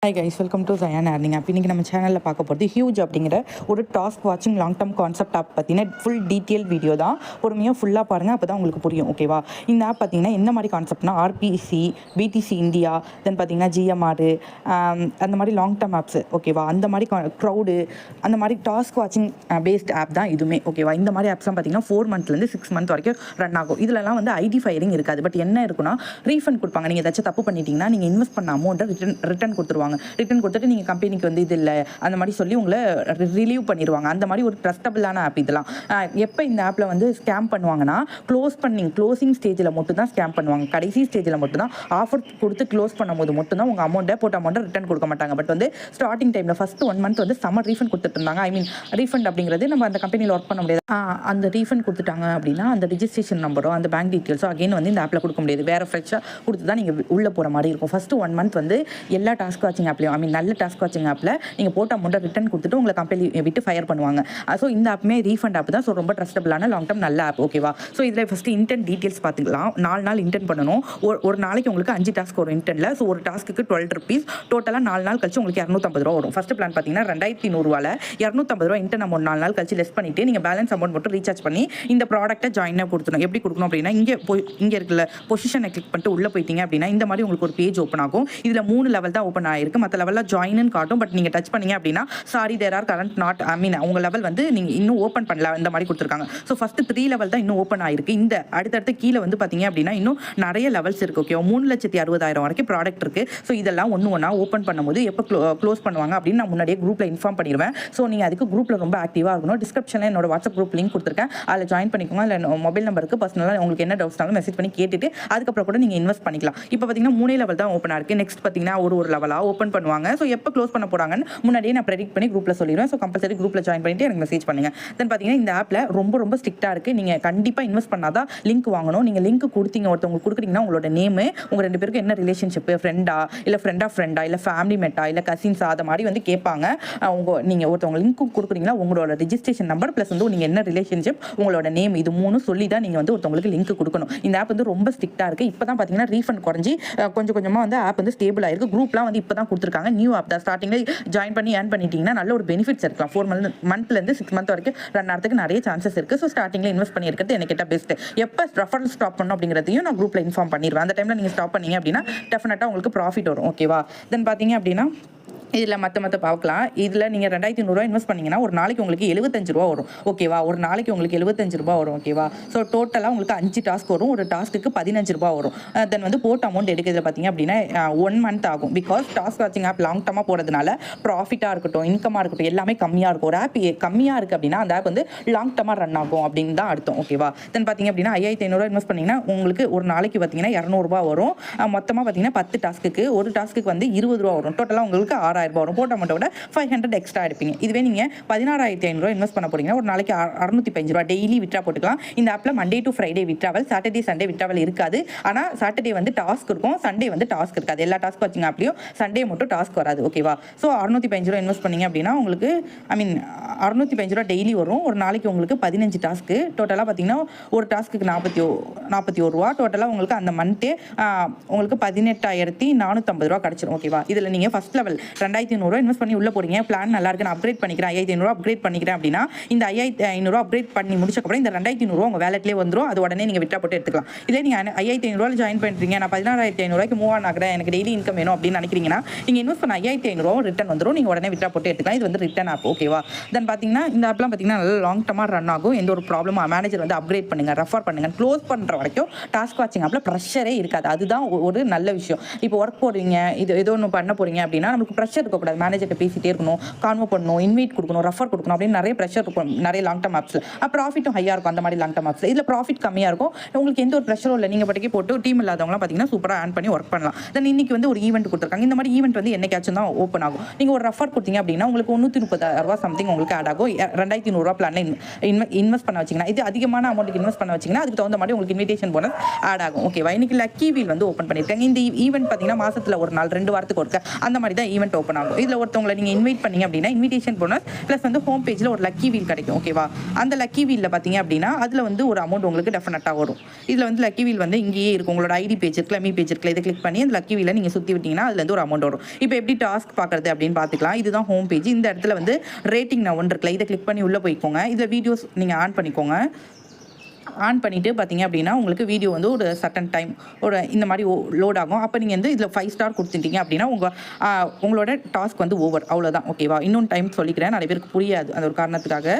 Hi guys, welcome to ஜயான் earning app. இன்றைக்கி நம்ம சேனலில் பார்க்க போகிறது ஹியூஜ் அப்படிங்கிற ஒரு டாஸ்க் வாட்சிங் லாங் டர்ம் கான்செப்ட் ஆப் பார்த்தீங்கன்னா ஃபுல் டீட்டெயில் வீடியோ தான். பொறுமையாக ஃபுல்லாக பாருங்கள், அப்போ தான் உங்களுக்கு புரியும். ஓகேவா? இந்த ஆப் பார்த்தீங்கன்னா எந்த மாதிரி கான்செப்ட்னா ஆர்பிசி, பிடிசி இந்தியா, தென் பார்த்தீங்கன்னா ஜிஎம்ஆர், அந்த மாதிரி லாங் டர்ம் ஆப்ஸ். ஓகேவா? அந்த மாதிரி க்ரௌடு, அந்த மாதிரி டாஸ்க் வாட்சிங் பேஸ்ட் ஆப் தான் இதுவுமே. ஓகேவா? இந்த மாதிரி ஆப்ஸ்லாம் பார்த்தீங்கன்னா 4 மந்த்லேருந்து 6 மந்த் வரைக்கும் ரன் ஆகும். இதிலலாம் வந்து ஐடி ஃபயரிங் இருக்காது. பட் என்ன இருக்குன்னா ரீஃபண்ட் கொடுப்பாங்க. நீங்கள் ஏதாச்சும் தப்பு பண்ணிட்டீங்கன்னா நீங்கள் இன்வெஸ்ட் பண்ண அமௌண்ட்டை ரிட்டர்ன் கொடுத்துருவாங்க. ரிட்டர்ன் கொடுத்துட்டு நீங்கள் கம்பெனிக்கு வந்து இது இல்லை அந்த மாதிரி சொல்லி உங்களை ரிலீவ் பண்ணிடுவாங்க. அந்த மாதிரி ஒரு ட்ரஸ்டபிளான ஆப் இதெல்லாம். எப்போ இந்த ஆப்பில் வந்து ஸ்கேம் பண்ணுவாங்கன்னா க்ளோசிங் ஸ்டேஜில் மட்டும் தான் ஸ்கேம் பண்ணுவாங்க. கடைசி ஸ்டேஜில் மட்டும் தான் ஆஃபர் கொடுத்து க்ளோஸ் பண்ணும்போது மட்டும் தான் உங்கள் அமௌண்ட்டை ரிட்டர்ன் கொடுக்க மாட்டாங்க. பட் வந்து ஸ்டார்டிங் டைமில் ஃபஸ்ட்டு 1 மந்த் வந்து சம்மர் ரீஃபண்ட் கொடுத்துட்டு இருந்தாங்க. ஐ மீன் ரீஃபண்ட் அப்படிங்கிறது நம்ம அந்த கம்பெனியில் ஒர்க் பண்ண முடியாது. அந்த ரீஃபண்ட் கொடுத்துட்டாங்க அப்படின்னா அந்த ரிஜிஸ்ட்ரேஷன் நம்பரோ அந்த பேங்க் டீட்டெயில்ஸோ அகைன் வந்து இந்த ஆப்பில் கொடுக்க முடியாது. வேறு ஃப்ரெஷ்ஷாக கொடுத்து தான் நீங்கள் உள்ளே போகிற மாதிரி இருக்கும். ஃபஸ்ட்டு 1 மந்த் வந்து எல்லா டாஸ்க் வாட்சிங் ஆப்லையும், ஐ மீன் நல்ல டாஸ்க் வாட்சிங் ஆப்பில் நீங்கள் போட்ட அமௌண்ட்டை ரிட்டர்ன் கொடுத்துட்டு உங்களை கம்பெனி விட்டு ஃபயர் பண்ணுவாங்க. ஸோ இந்த ஆப்புமே ரீஃபண்ட் ஆப் தான். ஸோ ரொம்ப ட்ரஸ்டபிளான லாங் டர்ம் நல்ல ஆப். ஓகேவா? ஸோ இதில் ஃபஸ்ட்டு இன்டென்ட் டீட்டெயில்ஸ் பார்த்துக்கலாம். 4 நாள் இன்டென்ட் பண்ணணும். ஒரு நாளைக்கு உங்களுக்கு 5 டாஸ்க் வரும் இன்டென்ட்டில். ஸோ ஒரு டாஸ்க்கு 12 ருபீஸ். டோட்டலாக 4 நாள் கழிச்சு உங்களுக்கு 250 ரூபா வரும். ஃபஸ்ட்டு பிளான் பார்த்தீங்கன்னா 2100 250 ரூபா இன்டென்ட் அமௌண்ட் 4 நாள் கழிச்சு லெஸ் பண்ணிவிட்டு நீங்கள் பேலன்ஸ் அமௌண்ட் மட்டும் ரீசார்ஜ் பண்ணி இந்த ப்ராடக்ட்டை ஜாயினாக கொடுக்கணும். எப்படி கொடுக்கணும் அப்படின்னா இங்கே இருக்குல்ல பொசிஷனை கிளிக் பண்ணிட்டு உள்ளே போயிட்டீங்க அப்படின்னா இந்த மாதிரி உங்களுக்கு ஒரு பேஜ் ஓப்பன் ஆகும். இதில் 3 லெவல் தான் ஓப்பன் ஆகிருக்கு. மற்ற லெவலில் ஜாயின்னு காட்டும். பட் நீங்கள் டச் பண்ணீங்க அப்படின்னா sorry there are current not, I mean உங்கள் லெவல் வந்து நீங்கள் இன்னும் ஓப்பன் பண்ணல இந்த மாதிரி கொடுத்துருக்காங்க. ஸோ ஃபஸ்ட்டு 3 லெவல் தான் இன்னும் ஓப்பன் ஆகிருக்கு. இந்த அடுத்தடுத்து கீழே வந்து பார்த்தீங்க அப்படின்னா இன்னும் நிறைய லெவல்ஸ் இருக்குது. ஓகே, 3,60,000 வரைக்கும் ப்ராடக்ட் இருக்குது. ஸோ இதெல்லாம் ஒன்றா ஓப்பன் பண்ணும்போது எப்போ க்ளோஸ் பண்ணுவாங்க அப்படின்னு நான் முன்னாடியே குரூப்பில் இன்ஃபார்ம் பண்ணிடுவேன். ஸோ நீங்கள் அதுக்கு குரூப்பில் ரொம்ப ஆக்டிவாக இருக்கணும். டிஸ்கிரிப்ஷனில் என்னோட வாட்ஸ்அப் குரூப் லிங்க் கொடுத்துருக்கேன். அதில் ஜாயின் பண்ணிக்கோங்க. இல்லை மொபைல் நம்பருக்கு பர்சனலாக உங்களுக்கு என்ன டவுட்ஸ்னாலும் மெசேஜ் பண்ணி கேட்டுட்டு அதுக்கப்புறம் கூட நீங்கள் இன்வெஸ்ட் பண்ணிக்கலாம். இப்போ பார்த்தீங்கன்னா 3 லெவல் தான் ஓப்பன் ஆயிருக்கு. நெக்ஸ்ட் பார்த்தீங்கன்னா ஒரு லெவலாக ஓப்பன் பண்ணுவாங்க. ஸோ எப்போ க்ளோஸ் பண்ண போகிறாங்கன்னு முன்னாடியே நான் ப்ரெடிக்ட் பண்ணி குரூப்பில் சொல்லிடுவேன். ஸோ கம்பல்சரி குரூப்பில் ஜாயின் பண்ணிட்டு எனக்கு மெசேஜ் பண்ணுங்கள். தென் பார்த்தீங்கன்னா இந்த ஆப்பில் ரொம்ப ஸ்ட்ரிக்டாக இருக்குது. நீங்கள் கண்டிப்பாக இன்வெஸ்ட் பண்ணாதான் லிங்க் வாங்கணும். நீங்கள் லிங்க் கொடுத்தீங்க, ஒருத்தவங்களுக்கு கொடுக்குறீங்கன்னா உங்களோட நேமு, உங்கள் 2 பேருக்கு என்ன ரிலேஷன்ஷிப்பு, ஃப்ரெண்டா இல்லை ஃப்ரெண்டா இல்லை ஃபேமிலி மேட்டா இல்லை கசின்ஸா, அதை மாதிரி வந்து கேட்பாங்க. நீங்கள் ஒருத்தவங்க லிங்க் கொடுக்குறீங்கன்னா உங்களோட ரிஜிஸ்ட்ரேஷன் நம்பர் ப்ளஸ் வந்து நீங்கள் என்ன ரிலேஷன்ஷிப், உங்களோட நேம், இது 3 சொல்லி தான் நீங்கள் வந்து ஒருத்தவங்களுக்கு லிங்க் கொடுக்கணும். இந்த ஆப் வந்து ரொம்ப ஸ்ட்ரிக்டாக இருக்குது. இப்போ தான் பார்த்தீங்கன்னா ரீஃபண்ட் குறைஞ்சி கொஞ்சமாக வந்து ஆப் வந்து ஸ்டேபிள் ஆயிருக்கு. குரூப்லாம் வந்து இப்போ தான் கொடுத்துருக்காங்க. நியூ ஆப் தான். ஸ்டார்டிங்கில் ஜாயின் பண்ணி ஏர்ன் பண்ணிட்டீங்கன்னா நல்ல ஒரு பெனிஃபிட்ஸ் இருக்கலாம். 4 மந்த்லேருந்து 6 மந்த் வரைக்கும் ரன் ஆகிறதுக்கு நிறைய சான்சஸ் இருக்குது. ஸோ ஸ்டார்டிங்கில் இன்வெஸ்ட் பண்ணியிருக்கிறது எனக்கு கேட்டால் பெஸ்ட்டு. எப்போ ரெஃபரல் ஸ்டாப் பண்ணணும் அப்படிங்கிறதையும் நான் குரூப்பில் இன்ஃபார்ம் பண்ணிடுவேன். அந்த டைமில் நீங்கள் ஸ்டாப் பண்ணீங்க அப்படின்னா டெஃபினட்டாக உங்களுக்கு ப்ராஃபிட் வரும். ஓகேவா? தென் பார்த்தீங்க அப்படின்னா இதில் மற்ற பார்க்கலாம். இதில் நீங்கள் 2,200 இன்வெஸ்ட் பண்ணிங்கன்னா ஒரு நாளைக்கு உங்களுக்கு 75 ரூபா வரும். ஓகேவா? ஒரு நாளைக்கு உங்களுக்கு 75 ரூபா வரும். ஓகேவா? ஸோ டோட்டலாக உங்களுக்கு 5 டாஸ்க் வரும். ஒரு டாஸ்க்கு 15 ரூபா வரும். தென் வந்து போட்ட அமௌண்ட் எடுக்கிறதுல பார்த்தீங்க அப்படின்னா 1 மந்த் ஆகும். பிகாஸ் டாஸ்க் வாட்சிங் ஆப் லாங் டர்மாக போகிறதுனால ப்ராஃபிட்டாக இருக்கட்டும், இன்கமாக இருக்கட்டும், எல்லாமே கம்மியாக இருக்கும். ஒரு ஆப் கம்மியாக இருக்குது அப்படின்னா அந்த ஆப் வந்து லாங் டர்மாக ரன் ஆகும் அப்படின்னு தான் அர்த்தம். ஓகேவா? தென் பார்த்தீங்க அப்படின்னா 5,500 இன்வெஸ்ட் பண்ணிங்கன்னா உங்களுக்கு ஒரு நாளைக்கு பார்த்தீங்கன்னா 200 ரூபா வரும். மொத்தமாக பார்த்தீங்கன்னா 10 டாஸ்க்கு ஒரு டாஸ்க்கு வந்து 20 ரூபா வரும். டோட்டலாக உங்களுக்கு 6,000 ரூபா வரும். போட்ட அமௌண்ட்டோட 500 எக்ஸ்ட்ரா எடுப்பீங்க. இதுவே நீங்கள் 16,500 இன்வெஸ்ட் பண்ண போறீங்கன்னா ஒரு நாளைக்கு 605 ரூபா டெய்லி வித்ரா போட்டுக்கலாம். இந்த ஆப்பில் Monday to Friday withdrawal, Saturday Sunday withdrawal இருக்காது. ஆனால் சாட்டர்டே வந்து டாஸ்க் இருக்கும், சண்டே வந்து டாஸ்க் இருக்காது. எல்லா டாஸ்க் வாட்சிங் ஆப்லையும் சண்டே மட்டும் டாஸ்க் வராது. ஓகேவா? ஸோ 605 ரூபா இன்வெஸ்ட் பண்ணீங்க அப்படின்னா உங்களுக்கு 605 ரூபா டெய்லி வரும். ஒரு நாளைக்கு உங்களுக்கு 15 டாஸ்க்கு. டோட்டலாக பார்த்தீங்கன்னா ஒரு டாஸ்க்கு 41 ரூபா. டோட்டலாக உங்களுக்கு அந்த மந்த்தே உங்களுக்கு 18,450 ரூபா கிடச்சிரும். ஓகேவா? இதில் நீங்கள் ஃபஸ்ட் லெவல் 2,500 இன்வெஸ்ட் பண்ணி உள்ள போறீங்க. பிளான் நல்லா இருக்கு, நான் அப்கிரேட் பண்ணிக்கிறேன், 5,500 அப்கிரேட் பண்ணிக்கிறேன் அப்படின்னா இந்த 5,500 அப்கிரேட் பண்ணி முடிச்சக்கப்புறம் இந்த 2,500 உங்கள் வேலட்லேயே வந்துடும். அது உடனே நீங்கள் விட்டா போட்டு எடுத்துக்கலாம். இதே நீங்கள் 5,500 ஜாயின் பண்ணுறீங்க, நான் 16,500 மூவ் ஆன் ஆகிறேன், எனக்கு டெய்லி இன்கம் வேணும் அப்படின்னு நினைக்கிறீங்கன்னா நீங்கள் இன்வெஸ்ட் பண்ண 5,500 ரிட்டர்ன் வந்துடும். நீங்கள் உடனே விட்டா போட்டு எடுத்துக்கலாம். இது வந்து ரிட்டர்ன் ஆப். ஓகேவா? தென் பார்த்தீங்கன்னா இந்த ஆப்லாம் பார்த்தீங்கன்னா நல்ல லாங் டர்மாக ரன் ஆகும். எந்த ஒரு ப்ராப்ளமும் மேனேஜர் வந்து அப்கிரேட் பண்ணுங்க, ரெஃபர் பண்ணுங்க. க்ளோஸ் பண்ணுற வரைக்கும் டாஸ்க் வாட்சிங் ஆப்பில் ப்ரெஷரே இருக்காது. அதுதான் ஒரு நல்ல விஷயம். இப்போ ஒர்க் போடுவீங்க, இது ஏதோ ஒன்று பண்ண போறீங்க அப்படின்னா நமக்கு ப்ரெஷர் இருக்கக்கூடாது. மேனேஜர்கிட்ட பேசிட்டே இருக்கணும், கான்வோ பண்ணணும், இன்வைட் கொடுக்கணும், ரெஃபர் கொடுக்கணும் அப்படின்னு நிறைய ப்ரெஷர் இருக்கும் நிறைய லாங் டர்ம் ஆப்ஸில். ப்ராஃபிட்டும் ஹையாக இருக்கும் அந்த மாதிரி லாங் டர்ம் ஆப்ஸில். இதில் ப்ராஃபிட் கம்மியாக இருக்கும். உங்களுக்கு எந்த ஒரு ப்ரெஷரும் இல்லை. நீங்கள் பட்டிக்கு போட்டு டீம் இல்லாதவங்களாம் பார்த்தீங்கன்னா சூப்பராக ஆன் பண்ணி ஒர்க் பண்ணலாம். தென் இன்னைக்கு வந்து ஒரு ஈவெண்ட் கொடுத்துருக்காங்க. இந்த மாதிரி ஈவெண்ட் வந்து என்னைக்காச்சும் தான் ஓப்பன் ஆகும். நீங்கள் ஒரு ரெஃபர் கொடுத்தீங்க அப்படின்னா உங்களுக்கு 330,000 ரூபா சம்திங் உங்களுக்கு ஆட் ஆகும். 2,500 ரூபா பிளானில் இன்வெஸ்ட் பண்ண வச்சிங்கன்னா, இது அதிகமான அமௌண்ட்டுக்கு இன்வெஸ்ட் பண்ண வச்சிங்கன்னா அதுக்கு தகுந்த மாதிரி உங்களுக்கு இன்விடேஷன் போனஸ் ஆட் ஆகும். ஓகேவா? இன்னைக்கு லக்கி வீல் வந்து ஓப்பன் பண்ணியிருக்காங்க. இந்த ஈவெண்ட் பார்த்தீங்கன்னா மாதத்தில் ஒரு நாள் 2 வாரத்துக்கு ஒருக்க அந்த மாதிரி தான் ஈவெண்ட் ஓப்பன் ஆகும். இதில் ஒருத்தவங்களை நீங்கள் இன்வைட் பண்ணீங்க அப்படின்னா இன்விடேஷன் போனஸ் ப்ளஸ் வந்து ஹோம் பேஜில் ஒரு லக்கி வீல் கிடைக்கும். ஓகேவா? அந்த லக்கி வீலில் பார்த்தீங்க அப்படின்னா அதில் வந்து ஒரு அமௌண்ட் உங்களுக்கு டெஃபினட்டாக வரும். இதில் வந்து லக்கி வீல் வந்து இங்கேயே இருக்கும். உங்களோட ஐடி பேஜ் இருக்குல்ல, மீ பேஜ் இருக்குல்ல, இதை கிளிக் பண்ணி அந்த லக்கி வீலை நீங்கள் சுற்றி விட்டீங்கன்னா அதுலேருந்து ஒரு அமௌண்ட் வரும். இப்போ எப்படி டாஸ்க் பார்க்குறது அப்படின்னு பார்த்துக்கலாம். இதுதான் ஹோம் பேஜ். இந்த இடத்துல வந்து ரேட்டிங் நான் ஒன்று இருக்குல்ல, இதை கிளிக் பண்ணி உள்ளே போய்க்கோங்க. இதில் வீடியோஸ் நீங்கள் ஆன் பண்ணிக்கோங்க. ஆன் பண்ணிவிட்டு பார்த்தீங்க அப்படின்னா உங்களுக்கு வீடியோ வந்து ஒரு சர்டன் டைம் ஒரு இந்த மாதிரி லோட் ஆகும். அப்போ நீங்கள் வந்து இதில் 5 ஸ்டார் கொடுத்துட்டீங்க அப்படின்னா உங்களோட டாஸ்க் வந்து ஓவர், அவ்வளோதான். ஓகேவா? இன்னொன்று டைம் சொல்லிக்கிறேன், நிறைய பேருக்கு புரியாது அந்த ஒரு காரணத்துக்காக.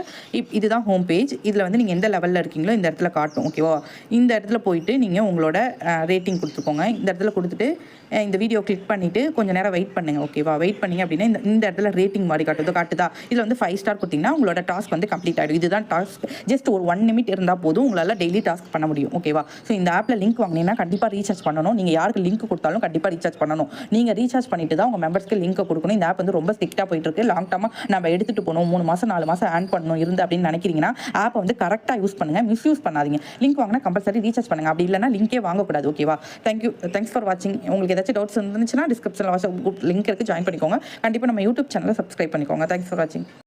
இதுதான் ஹோம் பேஜ். இதில் வந்து நீங்கள் எந்த லெவலில் இருக்கீங்களோ இந்த இடத்துல காட்டும். ஓகேவா? இந்த இடத்துல போயிட்டு நீங்கள் உங்களோட ரேட்டிங் கொடுத்துக்கோங்க. இந்த இடத்துல கொடுத்துட்டு இந்த வீடியோ கிளிக் பண்ணிவிட்டு கொஞ்சம் நேரம் வெயிட் பண்ணுங்கள். ஓகேவா? வெயிட் பண்ணிங்க அப்படின்னா இந்த இடத்துல ரேட்டிங் மாதிரி காட்டுதா? இதில் வந்து 5 ஸ்டார் கொடுத்தீங்கன்னா உங்களோட டாஸ்க் வந்து கம்ப்ளீட் ஆகிடும். இதுதான் டாஸ்க். ஜஸ்ட் ஒரு 1 நிமிட் இருந்தால் போதும், உங்களால் டெய்லி டாஸ்க் பண்ண முடியும். ஓகேவா? ஸோ இந்த ஆப்பில் லிங்க் வாங்கினீங்கன்னா கண்டிப்பாக ரீசார்ஜ் பண்ணணும். நீங்கள் யாருக்கு லிங்க் கொடுத்தாலும் கண்டிப்பாக ரீசார்ஜ் பண்ணணும். நீங்கள் ரீசார்ஜ் பண்ணிட்டு தான் உங்கள் மெம்பர்ஸ்க்கு லிங்க் கொடுக்கணும். இந்த ஆப் வந்து ரொம்ப ஸ்ட்ரிக்டாக போயிட்டு இருக்கு. லாங் டர்மாக நம்ம எடுத்துகிட்டு போகணும், 3 மாதம் 4 மாதம் ஆன் பண்ணணும் இருந்து அப்படின்னு நினைக்கிறீங்கன்னா ஆப்பை வந்து கரெக்டாக யூஸ் பண்ணுங்கள், மிஸ்யூஸ் பண்ணாதீங்க. லிங்க் வாங்கினா கம்பல்சரி ரீசார்ஜ் பண்ணுங்கள். அப்படி இல்லைனா லிங்கே வாங்கக்கூடாது. ஓகேவா? தேங்க்ஸ் ஃபார் வாட்சிங். உங்களுக்கு ஏதாச்சும் டவுட்ஸ் இருந்துச்சுன்னா டிஸ்கிரிப்ஷனில் வாட்ஸ்அப் குரூப் லிங்க் இருக்குது, ஜாயின் பண்ணிக்கோங்க. கண்டிப்பாக நம்ம யூடியூப் சேனலை சப்ஸ்கிரைப் பண்ணிக்கோங்க. தேங்க்ஸ் ஃபார் வாட்சிங்.